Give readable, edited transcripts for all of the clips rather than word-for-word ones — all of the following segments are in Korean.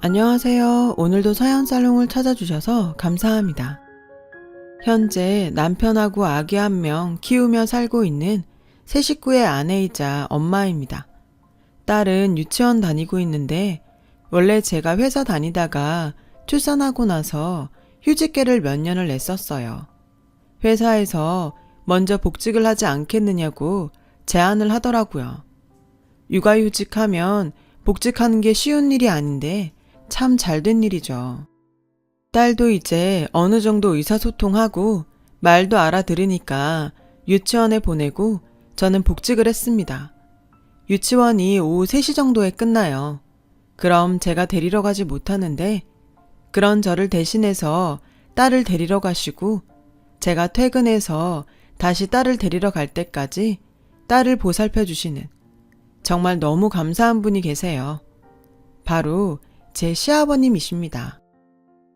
안녕하세요. 오늘도 사연살롱을 찾아주셔서 감사합니다. 현재 남편하고 아기 한 명 키우며 살고 있는 세 식구의 아내이자 엄마입니다. 딸은 유치원 다니고 있는데 원래 제가 회사 다니다가 출산하고 나서 휴직계를 몇 년을 냈었어요. 회사에서 먼저 복직을 하지 않겠느냐고 제안을 하더라고요. 육아휴직하면 복직하는 게 쉬운 일이 아닌데 참 잘된 일이죠. 딸도 이제 어느 정도 의사소통하고 말도 알아들으니까 유치원에 보내고 저는 복직을 했습니다. 유치원이 오후 3시 정도에 끝나요. 그럼 제가 데리러 가지 못하는데 그런 저를 대신해서 딸을 데리러 가시고 제가 퇴근해서 다시 딸을 데리러 갈 때까지 딸을 보살펴 주시는 정말 너무 감사한 분이 계세요. 바로 제 시아버님이십니다.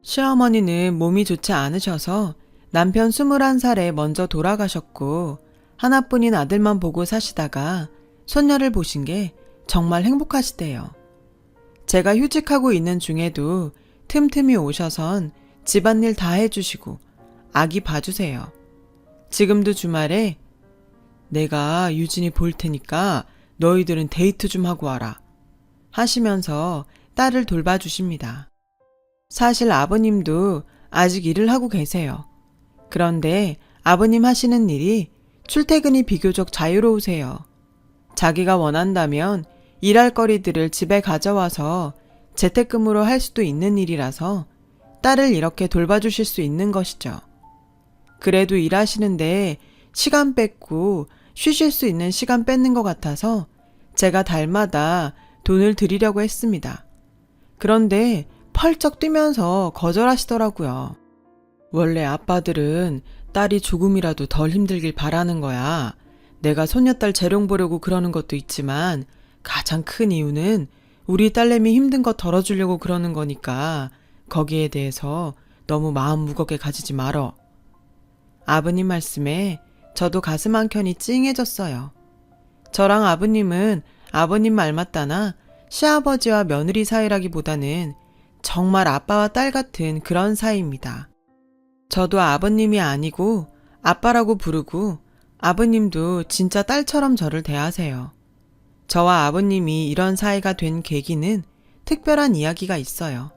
시어머니는 몸이 좋지 않으셔서 남편 21살에 먼저 돌아가셨고 하나뿐인 아들만 보고 사시다가 손녀를 보신 게 정말 행복하시대요. 제가 휴직하고 있는 중에도 틈틈이 오셔선 집안일 다 해주시고 아기 봐주세요. 지금도 주말에 내가 유진이 볼 테니까 너희들은 데이트 좀 하고 와라 하시면서 딸을 돌봐주십니다. 사실 아버님도 아직 일을 하고 계세요. 그런데 아버님 하시는 일이 출퇴근이 비교적 자유로우세요. 자기가 원한다면 일할 거리들을 집에 가져와서 재택근무로 할 수도 있는 일이라서 딸을 이렇게 돌봐주실 수 있는 것이죠. 그래도 일하시는데 시간 뺏고 쉬실 수 있는 시간 뺏는 것 같아서 제가 달마다 돈을 드리려고 했습니다. 그런데 펄쩍 뛰면서 거절하시더라고요. 원래 아빠들은 딸이 조금이라도 덜 힘들길 바라는 거야. 내가 손녀딸 재롱 보려고 그러는 것도 있지만 가장 큰 이유는 우리 딸내미 힘든 거 덜어주려고 그러는 거니까 거기에 대해서 너무 마음 무겁게 가지지 말어. 아버님 말씀에 저도 가슴 한켠이 찡해졌어요. 저랑 아버님은 아버님 말 맞다나 시아버지와 며느리 사이라기보다는 정말 아빠와 딸 같은 그런 사이입니다. 저도 아버님이 아니고 아빠라고 부르고 아버님도 진짜 딸처럼 저를 대하세요. 저와 아버님이 이런 사이가 된 계기는 특별한 이야기가 있어요.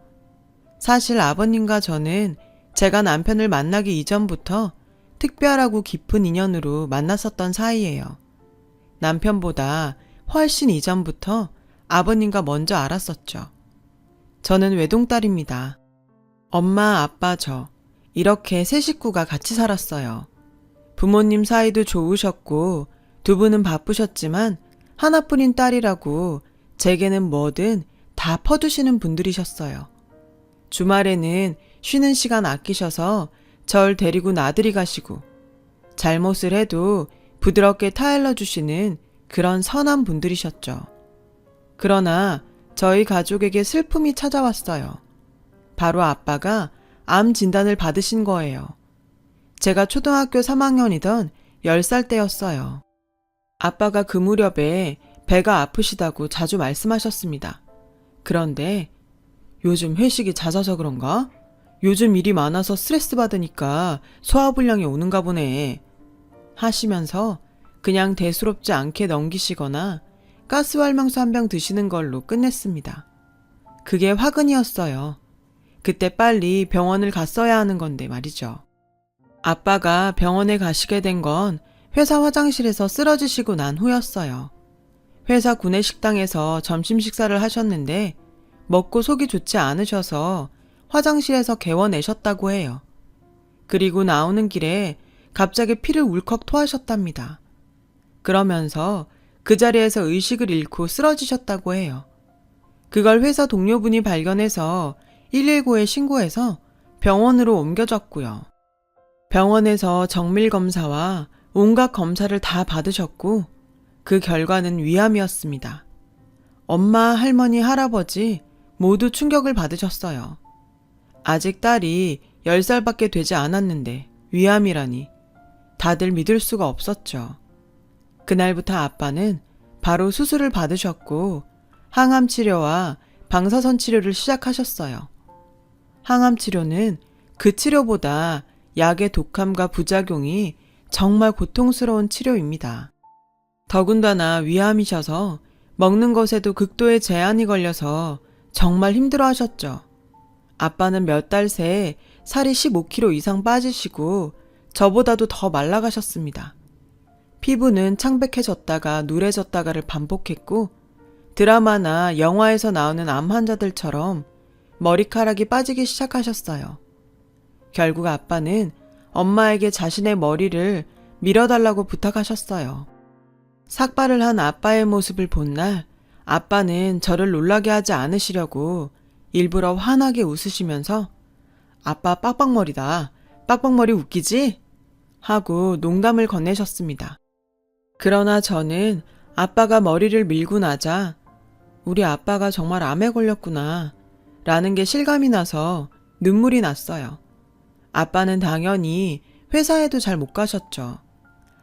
사실 아버님과 저는 제가 남편을 만나기 이전부터 특별하고 깊은 인연으로 만났었던 사이예요. 남편보다 훨씬 이전부터 아버님과 먼저 알았었죠. 저는 외동딸입니다. 엄마, 아빠, 저 이렇게 세 식구가 같이 살았어요. 부모님 사이도 좋으셨고 두 분은 바쁘셨지만 하나뿐인 딸이라고 제게는 뭐든 다 퍼주시는 분들이셨어요. 주말에는 쉬는 시간 아끼셔서 절 데리고 나들이 가시고 잘못을 해도 부드럽게 타일러 주시는 그런 선한 분들이셨죠. 그러나 저희 가족에게 슬픔이 찾아왔어요. 바로 아빠가 암 진단을 받으신 거예요. 제가 초등학교 3학년이던 10살 때였어요. 아빠가 그 무렵에 배가 아프시다고 자주 말씀하셨습니다. 그런데 요즘 회식이 잦아서 그런가? 요즘 일이 많아서 스트레스 받으니까 소화불량이 오는가 보네 하시면서 그냥 대수롭지 않게 넘기시거나 가스활명수 한 병 드시는 걸로 끝냈습니다. 그게 화근이었어요. 그때 빨리 병원을 갔어야 하는 건데 말이죠. 아빠가 병원에 가시게 된 건 회사 화장실에서 쓰러지시고 난 후였어요. 회사 구내식당에서 점심 식사를 하셨는데 먹고 속이 좋지 않으셔서 화장실에서 개워내셨다고 해요. 그리고 나오는 길에 갑자기 피를 울컥 토하셨답니다. 그러면서 그 자리에서 의식을 잃고 쓰러지셨다고 해요. 그걸 회사 동료분이 발견해서 119에 신고해서 병원으로 옮겨졌고요. 병원에서 정밀검사와 온갖 검사를 다 받으셨고 그 결과는 위암이었습니다. 엄마, 할머니, 할아버지 모두 충격을 받으셨어요. 아직 딸이 10살밖에 되지 않았는데 위암이라니 다들 믿을 수가 없었죠. 그날부터 아빠는 바로 수술을 받으셨고 항암 치료와 방사선 치료를 시작하셨어요. 항암 치료는 그 치료보다 약의 독함과 부작용이 정말 고통스러운 치료입니다. 더군다나 위암이셔서 먹는 것에도 극도의 제한이 걸려서 정말 힘들어 하셨죠. 아빠는 몇 달 새에 살이 15kg 이상 빠지시고 저보다도 더 말라가셨습니다. 피부는 창백해졌다가 누래졌다가를 반복했고 드라마나 영화에서 나오는 암 환자들처럼 머리카락이 빠지기 시작하셨어요. 결국 아빠는 엄마에게 자신의 머리를 밀어달라고 부탁하셨어요. 삭발을 한 아빠의 모습을 본 날 아빠는 저를 놀라게 하지 않으시려고 일부러 환하게 웃으시면서 아빠 빡빡머리다. 빡빡머리 웃기지? 하고 농담을 건네셨습니다. 그러나 저는 아빠가 머리를 밀고 나자 우리 아빠가 정말 암에 걸렸구나 라는 게 실감이 나서 눈물이 났어요. 아빠는 당연히 회사에도 잘 못 가셨죠.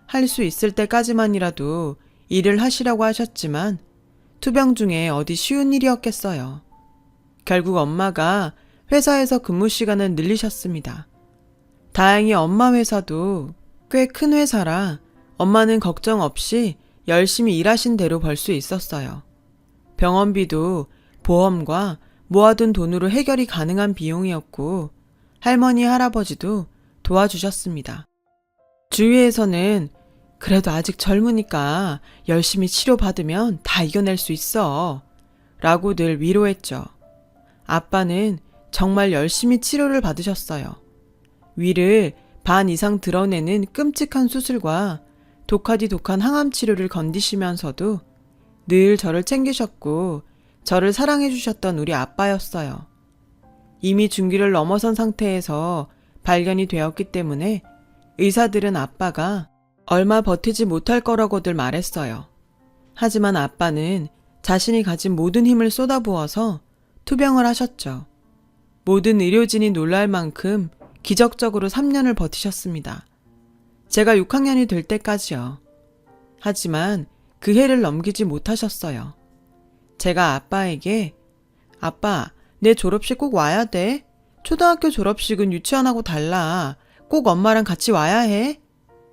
할 수 있을 때까지만이라도 일을 하시라고 하셨지만 투병 중에 어디 쉬운 일이었겠어요. 결국 엄마가 회사에서 근무 시간을 늘리셨습니다. 다행히 엄마 회사도 꽤 큰 회사라 엄마는 걱정 없이 열심히 일하신 대로 벌 수 있었어요. 병원비도 보험과 모아둔 돈으로 해결이 가능한 비용이었고 할머니, 할아버지도 도와주셨습니다. 주위에서는 그래도 아직 젊으니까 열심히 치료받으면 다 이겨낼 수 있어 라고 늘 위로했죠. 아빠는 정말 열심히 치료를 받으셨어요. 위를 반 이상 드러내는 끔찍한 수술과 독하디독한 항암 치료를 건디시면서도 늘 저를 챙기셨고 저를 사랑해 주셨던 우리 아빠였어요. 이미 중기를 넘어선 상태에서 발견이 되었기 때문에 의사들은 아빠가 얼마 버티지 못할 거라고들 말했어요. 하지만 아빠는 자신이 가진 모든 힘을 쏟아부어서 투병을 하셨죠. 모든 의료진이 놀랄 만큼 기적적으로 3년을 버티셨습니다. 제가 6학년이 될 때까지요. 하지만 그 해를 넘기지 못하셨어요. 제가 아빠에게 아빠, 내 졸업식 꼭 와야 돼. 초등학교 졸업식은 유치원하고 달라. 꼭 엄마랑 같이 와야 해.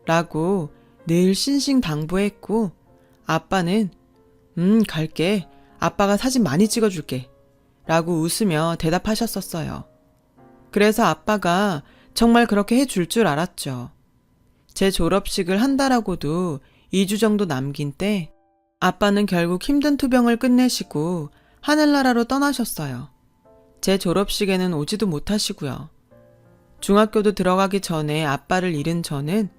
라고 늘 신신당부했고 아빠는 갈게. 아빠가 사진 많이 찍어줄게. 라고 웃으며 대답하셨었어요. 그래서 아빠가 정말 그렇게 해줄 줄 알았죠. 제 졸업식을 한다라고도 2주 정도 남긴 때 아빠는 결국 힘든 투병을 끝내시고 하늘나라로 떠나셨어요. 제 졸업식에는 오지도 못하시고요. 중학교도 들어가기 전에 아빠를 잃은 저는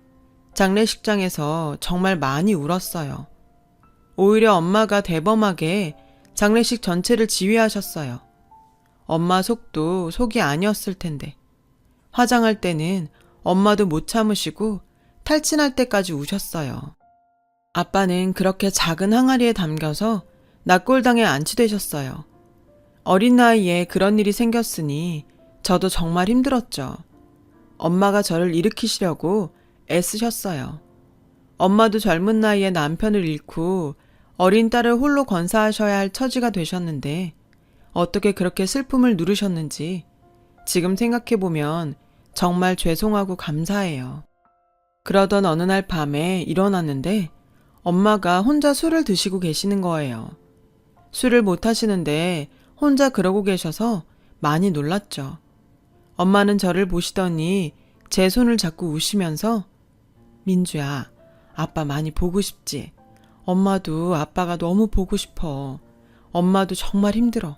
장례식장에서 정말 많이 울었어요. 오히려 엄마가 대범하게 장례식 전체를 지휘하셨어요. 엄마 속도 속이 아니었을 텐데. 화장할 때는 엄마도 못 참으시고 탈진할 때까지 우셨어요. 아빠는 그렇게 작은 항아리에 담겨서 낙골당에 안치되셨어요. 어린 나이에 그런 일이 생겼으니 저도 정말 힘들었죠. 엄마가 저를 일으키시려고 애쓰셨어요. 엄마도 젊은 나이에 남편을 잃고 어린 딸을 홀로 건사하셔야 할 처지가 되셨는데 어떻게 그렇게 슬픔을 누르셨는지 지금 생각해보면 정말 죄송하고 감사해요. 그러던 어느 날 밤에 일어났는데 엄마가 혼자 술을 드시고 계시는 거예요. 술을 못 하시는데 혼자 그러고 계셔서 많이 놀랐죠. 엄마는 저를 보시더니 제 손을 잡고 우시면서 민주야, 아빠 많이 보고 싶지? 엄마도 아빠가 너무 보고 싶어. 엄마도 정말 힘들어.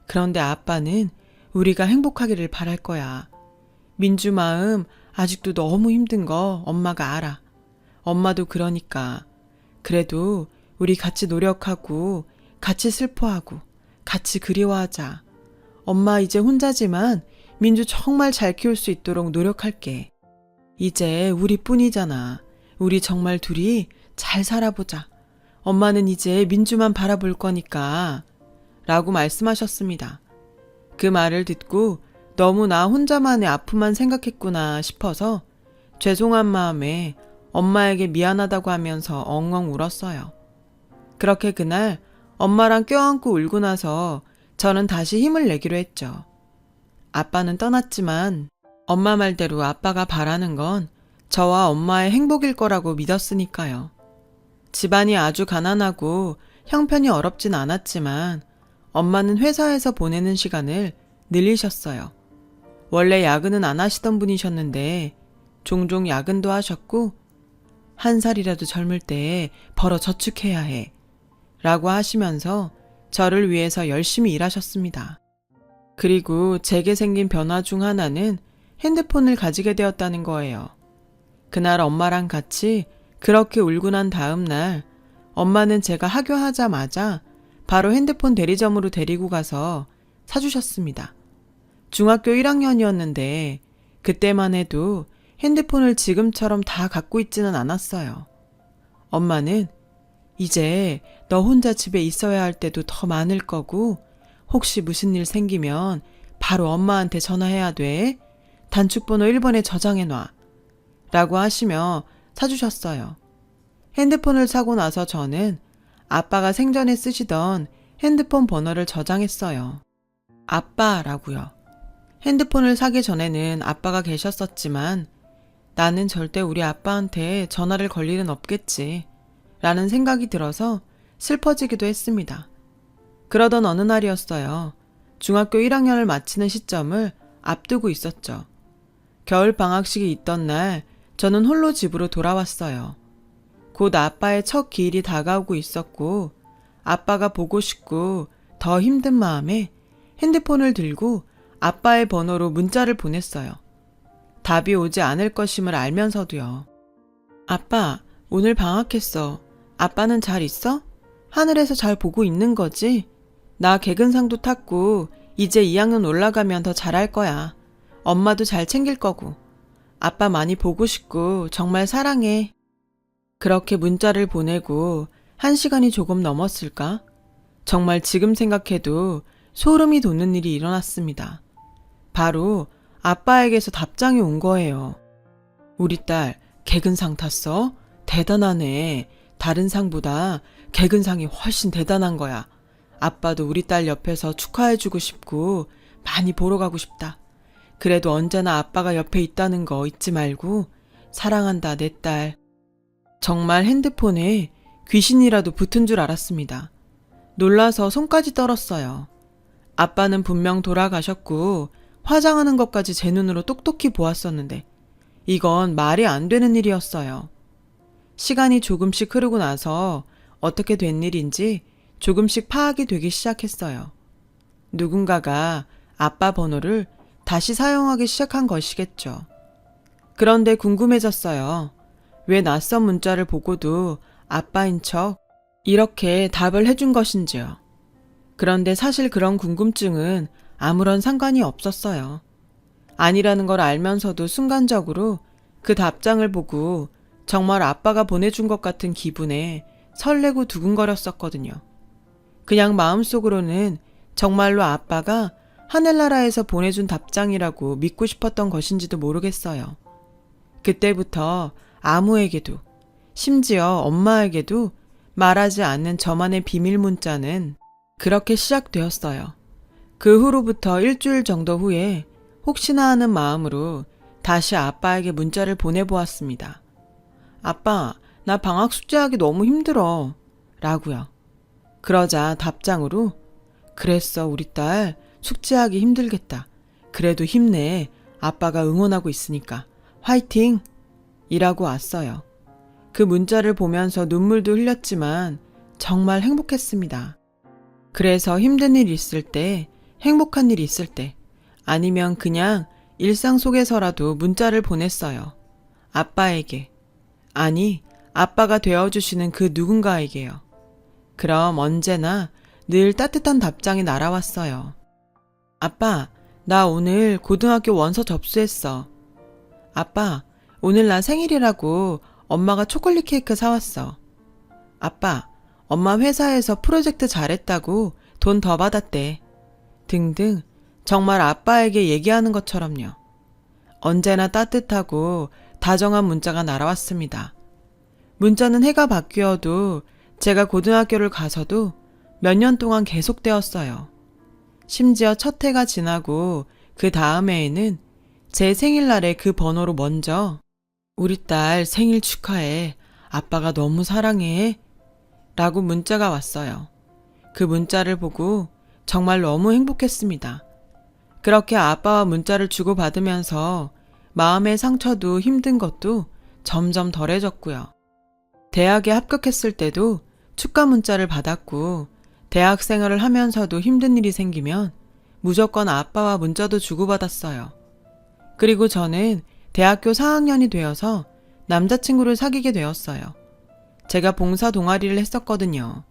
그런데 아빠는 우리가 행복하기를 바랄 거야. 민주 마음 아직도 너무 힘든 거 엄마가 알아. 엄마도 그러니까. 그래도 우리 같이 노력하고 같이 슬퍼하고 같이 그리워하자. 엄마 이제 혼자지만 민주 정말 잘 키울 수 있도록 노력할게. 이제 우리뿐이잖아. 우리 정말 둘이 잘 살아보자. 엄마는 이제 민주만 바라볼 거니까. 라고 말씀하셨습니다. 그 말을 듣고 너무 나 혼자만의 아픔만 생각했구나 싶어서 죄송한 마음에 엄마에게 미안하다고 하면서 엉엉 울었어요. 그렇게 그날 엄마랑 껴안고 울고 나서 저는 다시 힘을 내기로 했죠. 아빠는 떠났지만 엄마 말대로 아빠가 바라는 건 저와 엄마의 행복일 거라고 믿었으니까요. 집안이 아주 가난하고 형편이 어렵진 않았지만 엄마는 회사에서 보내는 시간을 늘리셨어요. 원래 야근은 안 하시던 분이셨는데 종종 야근도 하셨고 한 살이라도 젊을 때에 벌어 저축해야 해 라고 하시면서 저를 위해서 열심히 일하셨습니다. 그리고 제게 생긴 변화 중 하나는 핸드폰을 가지게 되었다는 거예요. 그날 엄마랑 같이 그렇게 울고 난 다음 날 엄마는 제가 하교하자마자 바로 핸드폰 대리점으로 데리고 가서 사주셨습니다. 중학교 1학년이었는데 그때만 해도 핸드폰을 지금처럼 다 갖고 있지는 않았어요. 엄마는 이제 너 혼자 집에 있어야 할 때도 더 많을 거고 혹시 무슨 일 생기면 바로 엄마한테 전화해야 돼. 단축번호 1번에 저장해놔. 라고 하시며 사주셨어요. 핸드폰을 사고 나서 저는 아빠가 생전에 쓰시던 핸드폰 번호를 저장했어요. 아빠라고요. 핸드폰을 사기 전에는 아빠가 계셨었지만 나는 절대 우리 아빠한테 전화를 걸 일은 없겠지 라는 생각이 들어서 슬퍼지기도 했습니다. 그러던 어느 날이었어요. 중학교 1학년을 마치는 시점을 앞두고 있었죠. 겨울 방학식이 있던 날 저는 홀로 집으로 돌아왔어요. 곧 아빠의 첫 기일이 다가오고 있었고 아빠가 보고 싶고 더 힘든 마음에 핸드폰을 들고 아빠의 번호로 문자를 보냈어요. 답이 오지 않을 것임을 알면서도요. 아빠, 오늘 방학했어. 아빠는 잘 있어? 하늘에서 잘 보고 있는 거지? 나 개근상도 탔고 이제 2학년 올라가면 더 잘할 거야. 엄마도 잘 챙길 거고. 아빠 많이 보고 싶고 정말 사랑해. 그렇게 문자를 보내고 1시간이 조금 넘었을까? 정말 지금 생각해도 소름이 돋는 일이 일어났습니다. 바로 아빠에게서 답장이 온 거예요. 우리 딸 개근상 탔어? 대단하네. 다른 상보다 개근상이 훨씬 대단한 거야. 아빠도 우리 딸 옆에서 축하해주고 싶고 많이 보러 가고 싶다. 그래도 언제나 아빠가 옆에 있다는 거 잊지 말고 사랑한다 내 딸. 정말 핸드폰에 귀신이라도 붙은 줄 알았습니다. 놀라서 손까지 떨었어요. 아빠는 분명 돌아가셨고 화장하는 것까지 제 눈으로 똑똑히 보았었는데 이건 말이 안 되는 일이었어요. 시간이 조금씩 흐르고 나서 어떻게 된 일인지 조금씩 파악이 되기 시작했어요. 누군가가 아빠 번호를 다시 사용하기 시작한 것이겠죠. 그런데 궁금해졌어요. 왜 낯선 문자를 보고도 아빠인 척 이렇게 답을 해준 것인지요. 그런데 사실 그런 궁금증은 아무런 상관이 없었어요. 아니라는 걸 알면서도 순간적으로 그 답장을 보고 정말 아빠가 보내준 것 같은 기분에 설레고 두근거렸었거든요. 그냥 마음속으로는 정말로 아빠가 하늘나라에서 보내준 답장이라고 믿고 싶었던 것인지도 모르겠어요. 그때부터 아무에게도, 심지어 엄마에게도 말하지 않는 저만의 비밀 문자는 그렇게 시작되었어요. 그 후로부터 일주일 정도 후에 혹시나 하는 마음으로 다시 아빠에게 문자를 보내보았습니다. 아빠, 나 방학 숙제하기 너무 힘들어. 라고요. 그러자 답장으로 그랬어 우리 딸 숙제하기 힘들겠다. 그래도 힘내. 아빠가 응원하고 있으니까. 화이팅! 이라고 왔어요. 그 문자를 보면서 눈물도 흘렸지만 정말 행복했습니다. 그래서 힘든 일 있을 때, 행복한 일 있을 때, 아니면 그냥 일상 속에서라도 문자를 보냈어요. 아빠에게. 아니, 아빠가 되어주시는 그 누군가에게요. 그럼 언제나 늘 따뜻한 답장이 날아왔어요. 아빠, 나 오늘 고등학교 원서 접수했어. 아빠, 오늘 나 생일이라고 엄마가 초콜릿 케이크 사왔어. 아빠, 엄마 회사에서 프로젝트 잘했다고 돈 더 받았대. 등등 정말 아빠에게 얘기하는 것처럼요. 언제나 따뜻하고 다정한 문자가 날아왔습니다. 문자는 해가 바뀌어도 제가 고등학교를 가서도 몇 년 동안 계속되었어요. 심지어 첫 해가 지나고 그 다음 해에는 제 생일날에 그 번호로 먼저 우리 딸 생일 축하해. 아빠가 너무 사랑해. 라고 문자가 왔어요. 그 문자를 보고 정말 너무 행복했습니다. 그렇게 아빠와 문자를 주고받으면서 마음의 상처도 힘든 것도 점점 덜해졌고요. 대학에 합격했을 때도 축하 문자를 받았고, 대학 생활을 하면서도 힘든 일이 생기면 무조건 아빠와 문자도 주고받았어요. 그리고 저는 대학교 4학년이 되어서 남자친구를 사귀게 되었어요. 제가 봉사 동아리를 했었거든요.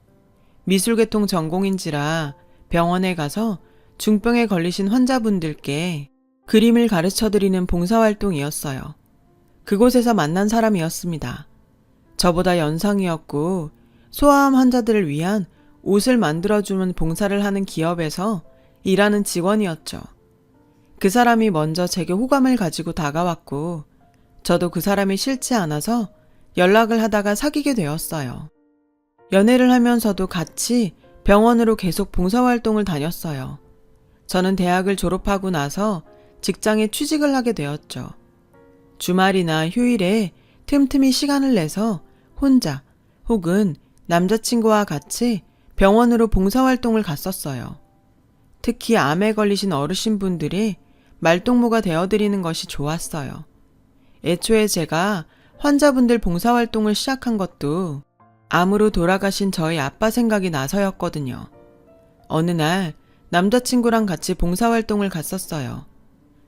미술계통 전공인지라 병원에 가서 중병에 걸리신 환자분들께 그림을 가르쳐드리는 봉사활동이었어요. 그곳에서 만난 사람이었습니다. 저보다 연상이었고 소아암 환자들을 위한 옷을 만들어주는 봉사를 하는 기업에서 일하는 직원이었죠. 그 사람이 먼저 제게 호감을 가지고 다가왔고 저도 그 사람이 싫지 않아서 연락을 하다가 사귀게 되었어요. 연애를 하면서도 같이 병원으로 계속 봉사활동을 다녔어요. 저는 대학을 졸업하고 나서 직장에 취직을 하게 되었죠. 주말이나 휴일에 틈틈이 시간을 내서 혼자 혹은 남자친구와 같이 병원으로 봉사활동을 갔었어요. 특히 암에 걸리신 어르신분들이 말동무가 되어드리는 것이 좋았어요. 애초에 제가 환자분들 봉사활동을 시작한 것도 암으로 돌아가신 저희 아빠 생각이 나서였거든요. 어느 날 남자친구랑 같이 봉사활동을 갔었어요.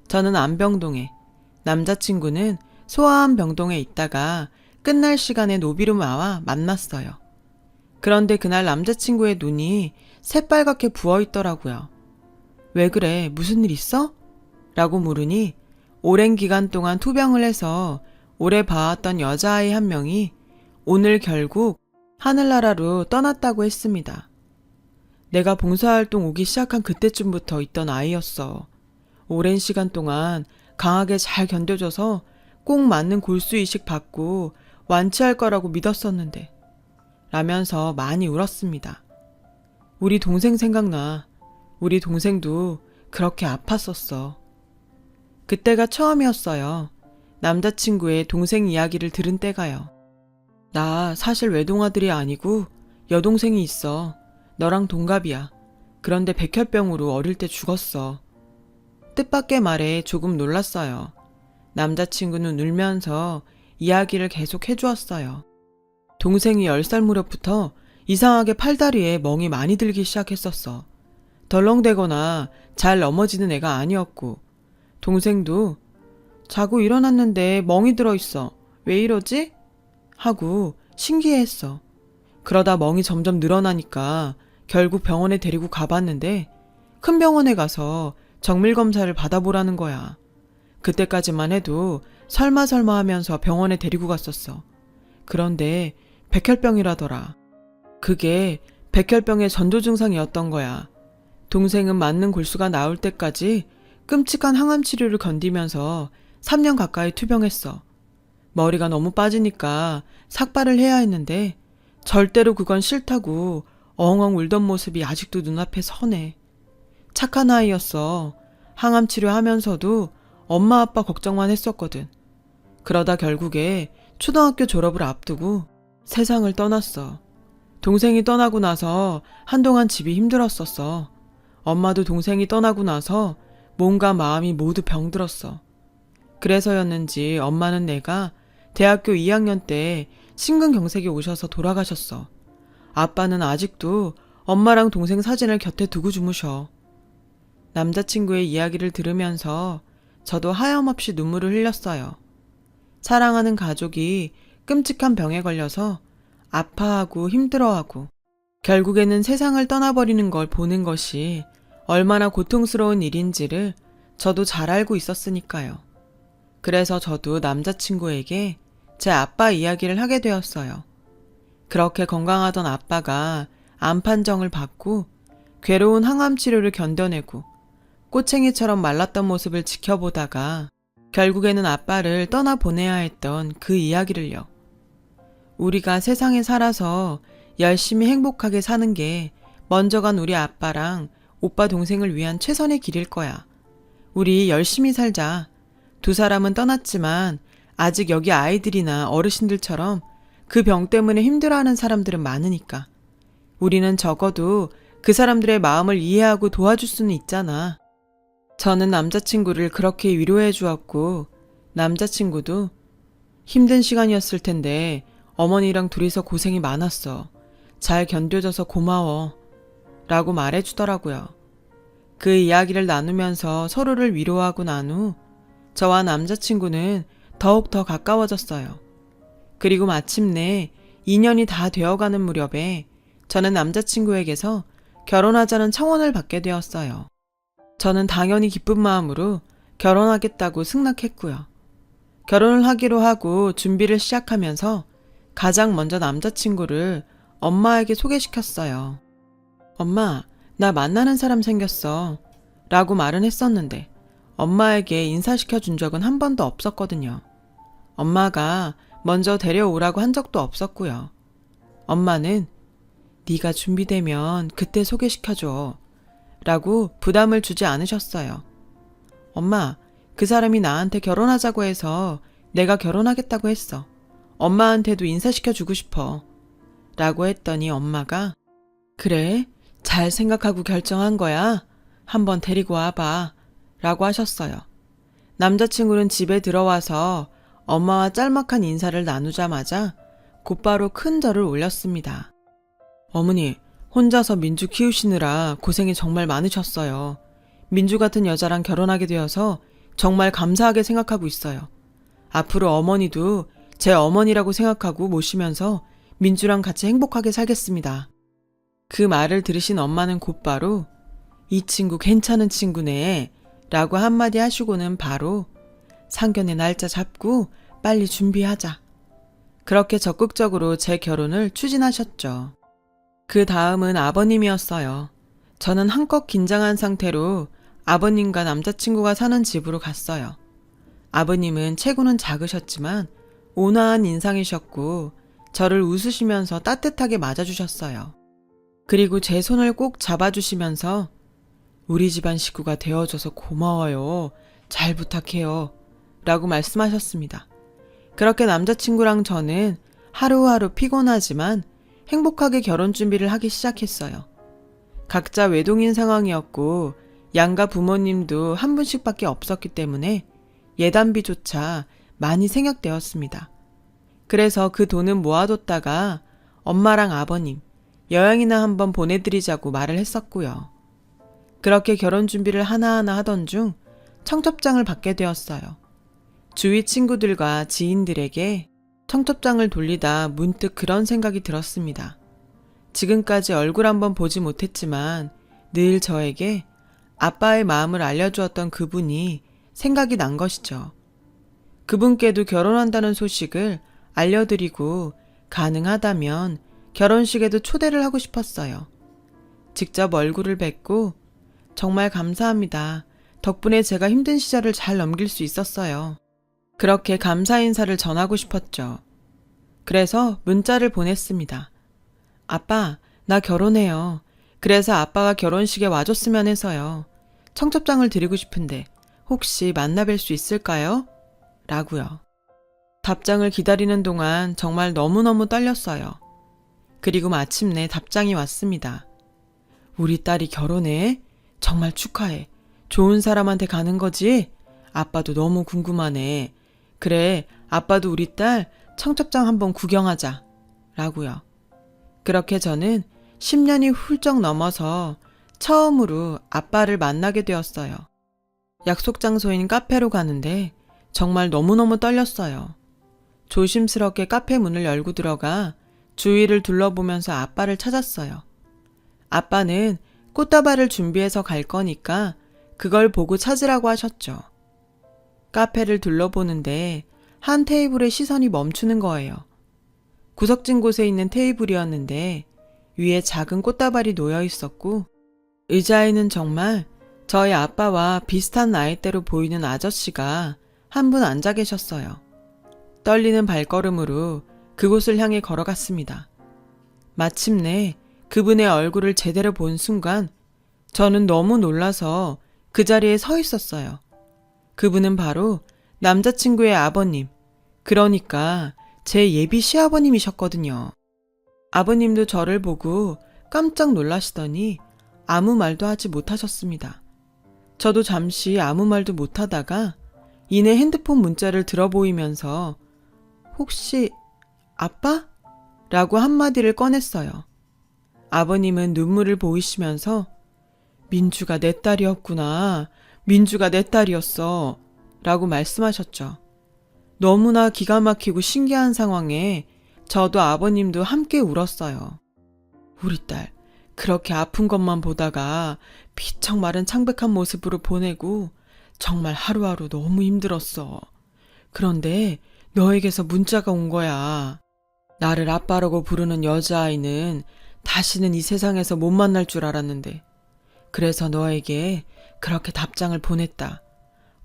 저는 암병동에, 남자친구는 소아암 병동에 있다가 끝날 시간에 노비루마와 만났어요. 그런데 그날 남자친구의 눈이 새빨갛게 부어있더라고요. 왜 그래? 무슨 일 있어? 라고 물으니 오랜 기간 동안 투병을 해서 오래 봐왔던 여자아이 한 명이 오늘 결국 하늘나라로 떠났다고 했습니다. 내가 봉사활동 오기 시작한 그때쯤부터 있던 아이였어. 오랜 시간 동안 강하게 잘 견뎌줘서 꼭 맞는 골수 이식 받고 완치할 거라고 믿었었는데 라면서 많이 울었습니다. 우리 동생 생각나. 우리 동생도 그렇게 아팠었어. 그때가 처음이었어요. 남자친구의 동생 이야기를 들은 때가요. 나 사실 외동아들이 아니고 여동생이 있어. 너랑 동갑이야. 그런데 백혈병으로 어릴 때 죽었어. 뜻밖의 말에 조금 놀랐어요. 남자친구는 울면서 이야기를 계속 해주었어요. 동생이 10살 무렵부터 이상하게 팔다리에 멍이 많이 들기 시작했었어. 덜렁대거나 잘 넘어지는 애가 아니었고 동생도 자고 일어났는데 멍이 들어있어. 왜 이러지? 하고 신기해했어. 그러다 멍이 점점 늘어나니까 결국 병원에 데리고 가봤는데 큰 병원에 가서 정밀검사를 받아보라는 거야. 그때까지만 해도 설마 하면서 병원에 데리고 갔었어. 그런데 백혈병이라더라. 그게 백혈병의 전조 증상이었던 거야. 동생은 맞는 골수가 나올 때까지 끔찍한 항암 치료를 견디면서 3년 가까이 투병했어. 머리가 너무 빠지니까 삭발을 해야 했는데 절대로 그건 싫다고 엉엉 울던 모습이 아직도 눈앞에 서네. 착한 아이였어. 항암 치료하면서도 엄마 아빠 걱정만 했었거든. 그러다 결국에 초등학교 졸업을 앞두고 세상을 떠났어. 동생이 떠나고 나서 한동안 집이 힘들었었어. 엄마도 동생이 떠나고 나서 몸과 마음이 모두 병들었어. 그래서였는지 엄마는 내가 대학교 2학년 때 심근경색이 오셔서 돌아가셨어. 아빠는 아직도 엄마랑 동생 사진을 곁에 두고 주무셔. 남자친구의 이야기를 들으면서 저도 하염없이 눈물을 흘렸어요. 사랑하는 가족이 끔찍한 병에 걸려서 아파하고 힘들어하고 결국에는 세상을 떠나버리는 걸 보는 것이 얼마나 고통스러운 일인지를 저도 잘 알고 있었으니까요. 그래서 저도 남자친구에게 제 아빠 이야기를 하게 되었어요. 그렇게 건강하던 아빠가 암 판정을 받고 괴로운 항암 치료를 견뎌내고 꼬챙이처럼 말랐던 모습을 지켜보다가 결국에는 아빠를 떠나보내야 했던 그 이야기를요. 우리가 세상에 살아서 열심히 행복하게 사는 게 먼저 간 우리 아빠랑 오빠 동생을 위한 최선의 길일 거야. 우리 열심히 살자. 두 사람은 떠났지만 아직 여기 아이들이나 어르신들처럼 그 병 때문에 힘들어하는 사람들은 많으니까. 우리는 적어도 그 사람들의 마음을 이해하고 도와줄 수는 있잖아. 저는 남자친구를 그렇게 위로해 주었고 남자친구도 힘든 시간이었을 텐데 어머니랑 둘이서 고생이 많았어. 잘 견뎌줘서 고마워. 라고 말해주더라고요. 그 이야기를 나누면서 서로를 위로하고 난 후 저와 남자친구는 더욱 더 가까워졌어요. 그리고 마침내 2년이 다 되어가는 무렵에 저는 남자친구에게서 결혼하자는 청혼을 받게 되었어요. 저는 당연히 기쁜 마음으로 결혼하겠다고 승낙했고요. 결혼을 하기로 하고 준비를 시작하면서 가장 먼저 남자친구를 엄마에게 소개시켰어요. 엄마, 나 만나는 사람 생겼어. 라고 말은 했었는데 엄마에게 인사시켜 준 적은 한 번도 없었거든요. 엄마가 먼저 데려오라고 한 적도 없었고요. 엄마는 네가 준비되면 그때 소개시켜줘. 라고 부담을 주지 않으셨어요. 엄마, 그 사람이 나한테 결혼하자고 해서 내가 결혼하겠다고 했어. 엄마한테도 인사시켜주고 싶어. 라고 했더니 엄마가 그래? 잘 생각하고 결정한 거야? 한번 데리고 와봐. 라고 하셨어요. 남자친구는 집에 들어와서 엄마와 짤막한 인사를 나누자마자 곧바로 큰 절을 올렸습니다. 어머니, 혼자서 민주 키우시느라 고생이 정말 많으셨어요. 민주 같은 여자랑 결혼하게 되어서 정말 감사하게 생각하고 있어요. 앞으로 어머니도 제 어머니라고 생각하고 모시면서 민주랑 같이 행복하게 살겠습니다. 그 말을 들으신 엄마는 곧바로 이 친구 괜찮은 친구네 라고 한마디 하시고는 바로 상견례 날짜 잡고 빨리 준비하자. 그렇게 적극적으로 제 결혼을 추진하셨죠. 그 다음은 아버님이었어요. 저는 한껏 긴장한 상태로 아버님과 남자친구가 사는 집으로 갔어요. 아버님은 체구는 작으셨지만 온화한 인상이셨고 저를 웃으시면서 따뜻하게 맞아주셨어요. 그리고 제 손을 꼭 잡아주시면서 우리 집안 식구가 되어줘서 고마워요. 잘 부탁해요. 라고 말씀하셨습니다. 그렇게 남자친구랑 저는 하루하루 피곤하지만 행복하게 결혼 준비를 하기 시작했어요. 각자 외동인 상황이었고 양가 부모님도 한 분씩밖에 없었기 때문에 예단비조차 많이 생략되었습니다. 그래서 그 돈은 모아뒀다가 엄마랑 아버님, 여행이나 한번 보내드리자고 말을 했었고요. 그렇게 결혼 준비를 하나하나 하던 중 청첩장을 받게 되었어요. 주위 친구들과 지인들에게 청첩장을 돌리다 문득 그런 생각이 들었습니다. 지금까지 얼굴 한번 보지 못했지만 늘 저에게 아빠의 마음을 알려주었던 그분이 생각이 난 것이죠. 그분께도 결혼한다는 소식을 알려드리고 가능하다면 결혼식에도 초대를 하고 싶었어요. 직접 얼굴을 뵙고 정말 감사합니다. 덕분에 제가 힘든 시절을 잘 넘길 수 있었어요. 그렇게 감사 인사를 전하고 싶었죠. 그래서 문자를 보냈습니다. 아빠, 나 결혼해요. 그래서 아빠가 결혼식에 와줬으면 해서요. 청첩장을 드리고 싶은데 혹시 만나뵐 수 있을까요? 라고요. 답장을 기다리는 동안 정말 너무너무 떨렸어요. 그리고 마침내 답장이 왔습니다. 우리 딸이 결혼해? 정말 축하해. 좋은 사람한테 가는 거지? 아빠도 너무 궁금하네. 그래, 아빠도 우리 딸 청첩장 한번 구경하자. 라고요. 그렇게 저는 10년이 훌쩍 넘어서 처음으로 아빠를 만나게 되었어요. 약속 장소인 카페로 가는데 정말 너무너무 떨렸어요. 조심스럽게 카페 문을 열고 들어가 주위를 둘러보면서 아빠를 찾았어요. 아빠는 꽃다발을 준비해서 갈 거니까 그걸 보고 찾으라고 하셨죠. 카페를 둘러보는데 한 테이블에 시선이 멈추는 거예요. 구석진 곳에 있는 테이블이었는데 위에 작은 꽃다발이 놓여 있었고 의자에는 정말 저희 아빠와 비슷한 나이대로 보이는 아저씨가 한 분 앉아 계셨어요. 떨리는 발걸음으로 그곳을 향해 걸어갔습니다. 마침내 그분의 얼굴을 제대로 본 순간 저는 너무 놀라서 그 자리에 서 있었어요. 그분은 바로 남자친구의 아버님, 그러니까 제 예비 시아버님이셨거든요. 아버님도 저를 보고 깜짝 놀라시더니 아무 말도 하지 못하셨습니다. 저도 잠시 아무 말도 못하다가 이내 핸드폰 문자를 들어보이면서 혹시 아빠? 라고 한마디를 꺼냈어요. 아버님은 눈물을 보이시면서 민주가 내 딸이었구나. 민주가 내 딸이었어. 라고 말씀하셨죠. 너무나 기가 막히고 신기한 상황에 저도 아버님도 함께 울었어요. 우리 딸, 그렇게 아픈 것만 보다가 피척 마른 창백한 모습으로 보내고 정말 하루하루 너무 힘들었어. 그런데 너에게서 문자가 온 거야. 나를 아빠라고 부르는 여자아이는 다시는 이 세상에서 못 만날 줄 알았는데 그래서 너에게 그렇게 답장을 보냈다.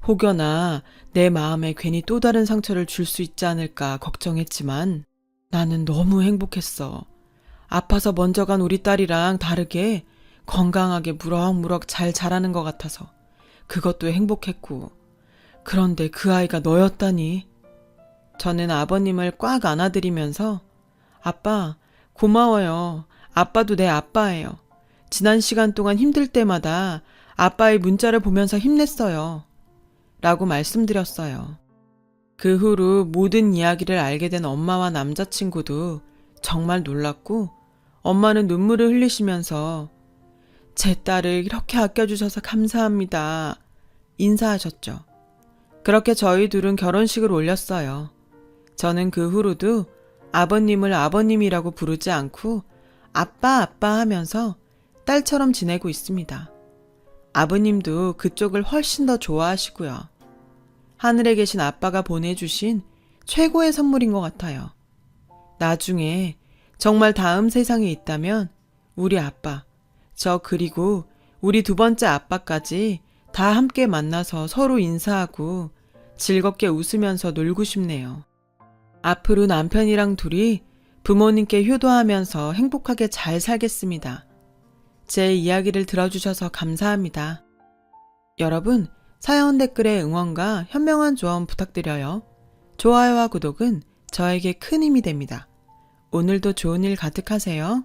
혹여나 내 마음에 괜히 또 다른 상처를 줄 수 있지 않을까 걱정했지만 나는 너무 행복했어. 아파서 먼저 간 우리 딸이랑 다르게 건강하게 무럭무럭 잘 자라는 것 같아서 그것도 행복했고 그런데 그 아이가 너였다니. 저는 아버님을 꽉 안아드리면서 아빠 고마워요. 아빠도 내 아빠예요. 지난 시간 동안 힘들 때마다 아빠의 문자를 보면서 힘냈어요. 라고 말씀드렸어요. 그 후로 모든 이야기를 알게 된 엄마와 남자친구도 정말 놀랐고 엄마는 눈물을 흘리시면서 제 딸을 이렇게 아껴주셔서 감사합니다. 인사하셨죠. 그렇게 저희 둘은 결혼식을 올렸어요. 저는 그 후로도 아버님을 아버님이라고 부르지 않고 아빠 아빠 하면서 딸처럼 지내고 있습니다. 아버님도 그쪽을 훨씬 더 좋아하시고요. 하늘에 계신 아빠가 보내주신 최고의 선물인 것 같아요. 나중에 정말 다음 세상에 있다면 우리 아빠, 저 그리고 우리 두 번째 아빠까지 다 함께 만나서 서로 인사하고 즐겁게 웃으면서 놀고 싶네요. 앞으로 남편이랑 둘이 부모님께 효도하면서 행복하게 잘 살겠습니다. 제 이야기를 들어주셔서 감사합니다. 여러분, 사연 댓글에 응원과 현명한 조언 부탁드려요. 좋아요와 구독은 저에게 큰 힘이 됩니다. 오늘도 좋은 일 가득하세요.